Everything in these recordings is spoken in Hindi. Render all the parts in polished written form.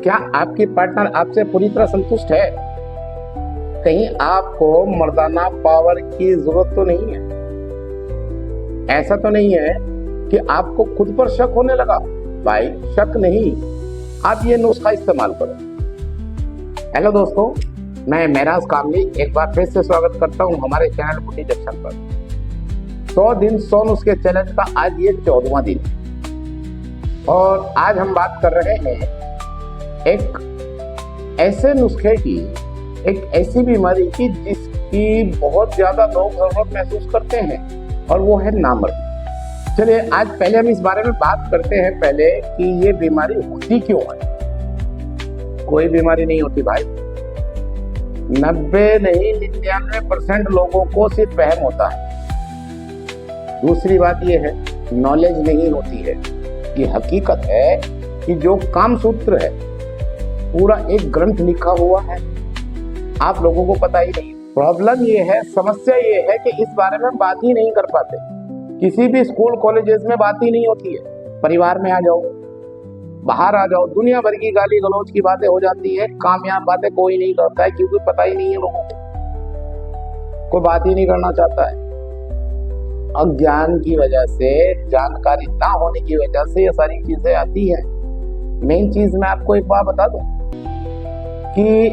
क्या आपकी पार्टनर आपसे पूरी तरह संतुष्ट है? कहीं आपको मर्दाना पावर की जरूरत तो नहीं है? ऐसा तो नहीं है कि आपको खुद पर शक होने लगा? भाई शक नहीं, आप ये नुस्खा इस्तेमाल करो। हेलो दोस्तों, मैं महराज कामली एक बार फिर से स्वागत करता हूं हमारे चैनल बुटी जंक्शन पर। 100 दिन 100 नुस्खे चैलेंज का आज ये 14वां दिन है और आज हम बात कर रहे हैं एक ऐसे नुस्खे की, एक ऐसी बीमारी की जिसकी बहुत ज्यादा लोग जरूरत महसूस करते हैं और वो है नामर्दी। चलिए आज पहले हम इस बारे में बात करते हैं पहले कि ये बीमारी होती क्यों है। कोई बीमारी नहीं होती भाई, 90 नहीं 99% लोगों को सिर्फ वहम होता है। दूसरी बात ये है नॉलेज नहीं होती है कि हकीकत है कि जो काम सूत्र है पूरा एक ग्रंथ लिखा हुआ है, आप लोगों को पता ही नहीं। प्रॉब्लम ये है, समस्या ये है कि इस बारे में बात ही नहीं कर पाते। किसी भी स्कूल कॉलेजेस में बात ही नहीं होती है। परिवार में आ जाओ, बाहर आ जाओ, दुनिया भर की गाली गलौज की बातें हो जाती है, कामयाब बातें कोई नहीं करता है क्योंकि पता ही नहीं है लोगों को, कोई बात ही नहीं करना चाहता है। अज्ञान की वजह से, जानकारी ना होने की वजह से ये सारी चीजें आती हैं। मेन चीज मैं आपको एक बात बता दूं कि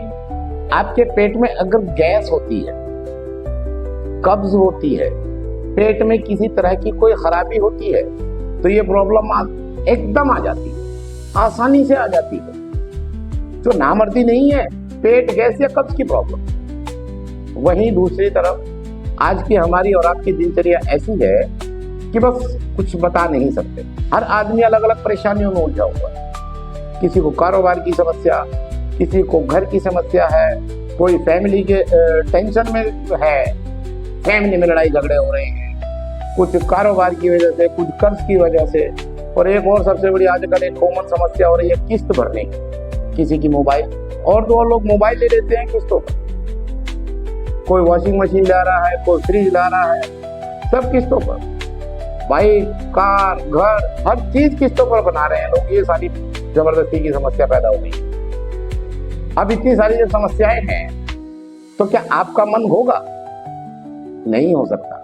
आपके पेट में अगर गैस होती है, कब्ज होती है, पेट में किसी तरह की कोई खराबी होती है तो ये प्रॉब्लम एकदम आ जाती है, आसानी से आ जाती है। जो नामर्दी नहीं है, पेट गैस या कब्ज की प्रॉब्लम। वहीं दूसरी तरफ आज की हमारी और आपकी दिनचर्या ऐसी है कि बस कुछ बता नहीं सकते। हर आदमी अलग अलग परेशानियों में उलझा हुआ है। किसी को कारोबार की समस्या, किसी को घर की समस्या है, कोई फैमिली के टेंशन में है, फैमिली में लड़ाई झगड़े हो रहे हैं, कुछ कारोबार की वजह से, कुछ कर्ज की वजह से, और एक और सबसे बड़ी आजकल एक कॉमन समस्या हो रही है किस्त भरने की। किसी की मोबाइल, और दो लोग मोबाइल ले लेते हैं किस्तों पर। कोई वॉशिंग मशीन ला रहा है, कोई फ्रिज ला रहा है, सब किस्तों पर। बाइक, कार, घर, हर चीज किस्तों पर बना रहे हैं लोग। ये सारी जबरदस्ती की समस्या पैदा हो गई। अब इतनी सारी जो समस्याएं हैं तो क्या आपका मन होगा? नहीं हो सकता।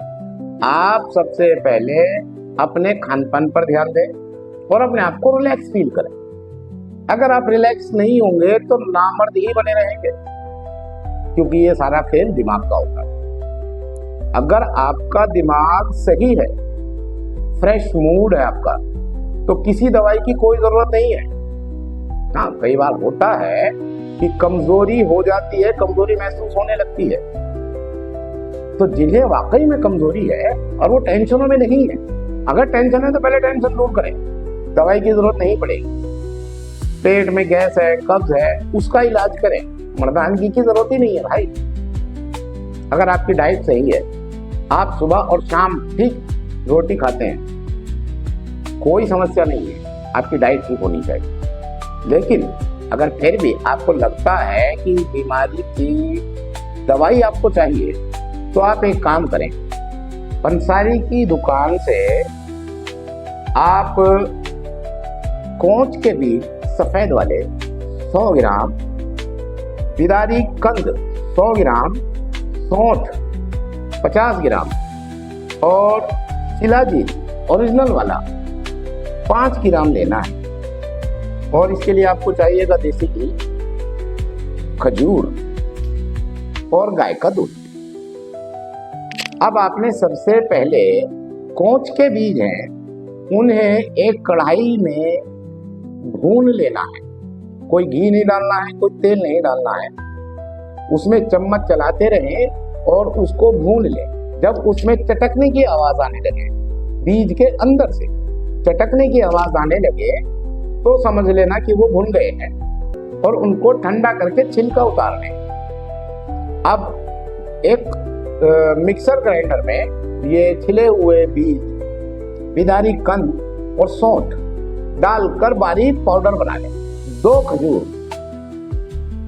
आप सबसे पहले अपने खान पान पर ध्यान दें और अपने आप को रिलैक्स फील करें। अगर आप रिलैक्स नहीं होंगे तो नामर्द ही बने रहेंगे, क्योंकि ये सारा खेल दिमाग का होता है। अगर आपका दिमाग सही है, फ्रेश मूड है आपका, तो किसी दवाई की कोई जरूरत नहीं है। हाँ, कई बार होता है कि कमजोरी हो जाती है, कमजोरी महसूस होने लगती है। तो जिन्हें वाकई में कमजोरी है और वो टेंशनों में नहीं है, अगर टेंशन है तो पहले टेंशन दूर करें, दवाई की जरूरत नहीं पड़ेगी। पेट में गैस है, कब्ज है, उसका इलाज करें, मर्दानगी की जरूरत ही नहीं है भाई। अगर आपकी डाइट सही है, आप सुबह और शाम ठीक रोटी खाते हैं, कोई समस्या नहीं है, आपकी डाइट ठीक होनी चाहिए। लेकिन अगर फिर भी आपको लगता है कि बीमारी की दवाई आपको चाहिए तो आप एक काम करें, पंसारी की दुकान से आप कोंच के बीज सफेद वाले 100 ग्राम, बिदारी कंद 100 ग्राम, सौंठ 50 ग्राम और शिलाजीत ओरिजिनल वाला 5 ग्राम लेना है। और इसके लिए आपको चाहिएगा देसी घी, खजूर और गाय का दूध। अब आपने सबसे पहले कोंच के बीज हैं, उन्हें एक कढ़ाई में भून लेना है। कोई घी नहीं डालना है, कोई तेल नहीं डालना है। उसमें चम्मच चलाते रहें और उसको भून लें। जब उसमें चटकने की आवाज आने लगे, बीज के अंदर से चटकने की आवाज आने लगे, तो समझ लेना कि वो भुन गए हैं और उनको ठंडा करके छिलका उतार लें। अब एक मिक्सर ग्राइंडर में ये छिले हुए बीज, बिदारी कंद और सौंठ डालकर बारीक पाउडर बना लें। 2 खजूर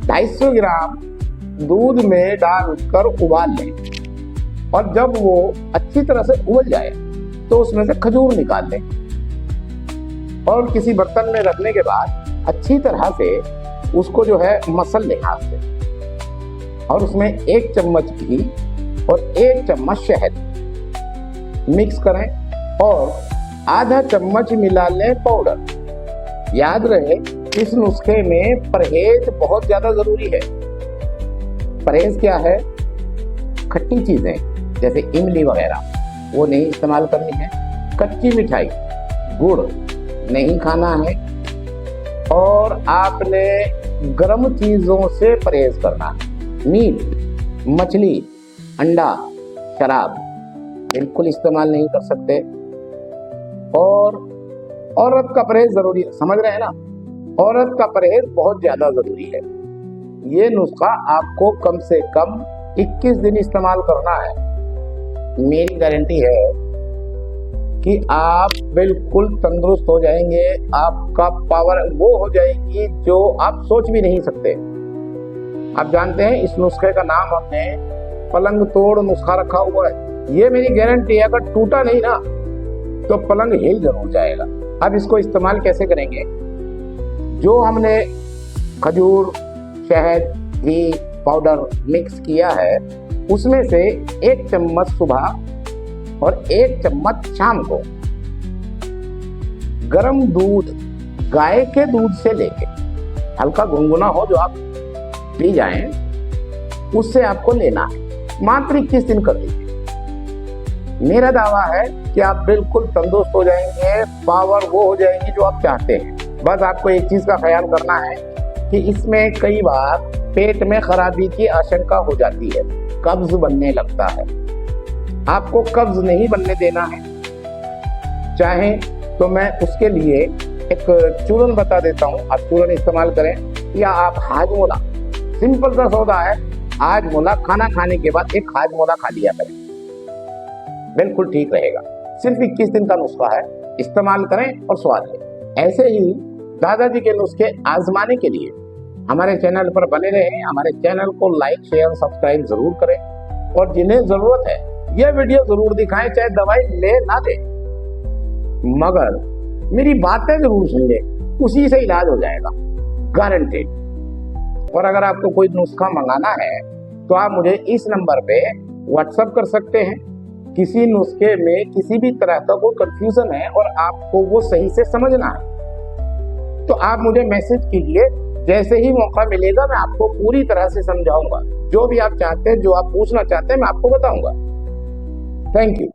250 ग्राम दूध में डालकर उबाल लें और जब वो अच्छी तरह से उबल जाए तो उसमें से खजूर निकाल लें और किसी बर्तन में रखने के बाद अच्छी तरह से उसको जो है मसल लें हाथ से, और उसमें 1 चम्मच घी और 1 चम्मच शहद मिक्स करें और आधा चम्मच मिला लें पाउडर। याद रहे इस नुस्खे में परहेज बहुत ज्यादा जरूरी है। परहेज क्या है? खट्टी चीजें जैसे इमली वगैरह वो नहीं इस्तेमाल करनी है, कच्ची मिठाई, गुड़ नहीं खाना है, और आपने गर्म चीजों से परहेज करना है। मीट, मछली, अंडा, शराब बिल्कुल इस्तेमाल नहीं कर सकते। और औरत का परहेज जरूरी है, समझ रहे हैं ना? औरत का परहेज बहुत ज्यादा जरूरी है। ये नुस्खा आपको कम से कम 21 दिन इस्तेमाल करना है। मेरी गारंटी है कि आप बिल्कुल तंदुरुस्त हो जाएंगे, आपका पावर वो हो जाएगी जो आप सोच भी नहीं सकते। आप जानते हैं इस नुस्खे का नाम हमने पलंग तोड़ नुस्खा रखा हुआ है। ये मेरी गारंटी है, अगर टूटा नहीं ना तो पलंग हिल जरूर जाएगा। अब इसको इस्तेमाल कैसे करेंगे? जो हमने खजूर, शहद, घी पाउडर मिक्स किया है उसमें से 1 चम्मच सुबह और 1 चम्मच शाम को गर्म दूध, गाय के दूध से लेके हल्का गुनगुना हो जो आप पी जाएं, उससे आपको लेना है। मात्र 21 दिन कर लीजिए। मेरा दावा है कि आप बिल्कुल तंदुरुस्त हो जाएंगे, पावर वो हो जाएगी जो आप चाहते हैं। बस आपको एक चीज का ख्याल करना है कि इसमें कई बार पेट में खराबी की आशंका हो जाती है, कब्ज बनने लगता है। आपको कब्ज नहीं बनने देना है। चाहे तो मैं उसके लिए एक चूर्ण बता देता हूँ, आप चूर्ण इस्तेमाल करें, या आप हाजमोला, सिंपल सा सौदा है, हाजमोला खाना खाने के बाद एक हाजमोला खा लिया करें, बिल्कुल ठीक रहेगा। सिर्फ 21 दिन का नुस्खा है, इस्तेमाल करें और स्वाद लें। ऐसे ही दादाजी के नुस्खे आजमाने के लिए हमारे चैनल पर बने रहें। हमारे चैनल को लाइक, शेयर, सब्सक्राइब जरूर करें, और जिन्हें जरूरत है यह वीडियो जरूर दिखाएं, चाहे दवाई ले ना ले, मगर मेरी बातें जरूर सुन ले, उसी से इलाज हो जाएगा, गारंटेड। और अगर आपको कोई नुस्खा मंगाना है तो आप मुझे इस नंबर पे व्हाट्सएप कर सकते हैं। किसी नुस्खे में किसी भी तरह का कोई कंफ्यूजन है और आपको वो सही से समझना है तो आप मुझे मैसेज कीजिए। जैसे ही मौका मिलेगा मैं आपको पूरी तरह से समझाऊंगा। जो भी आप चाहते हैं, जो आप पूछना चाहते हैं, मैं आपको बताऊंगा। Thank you.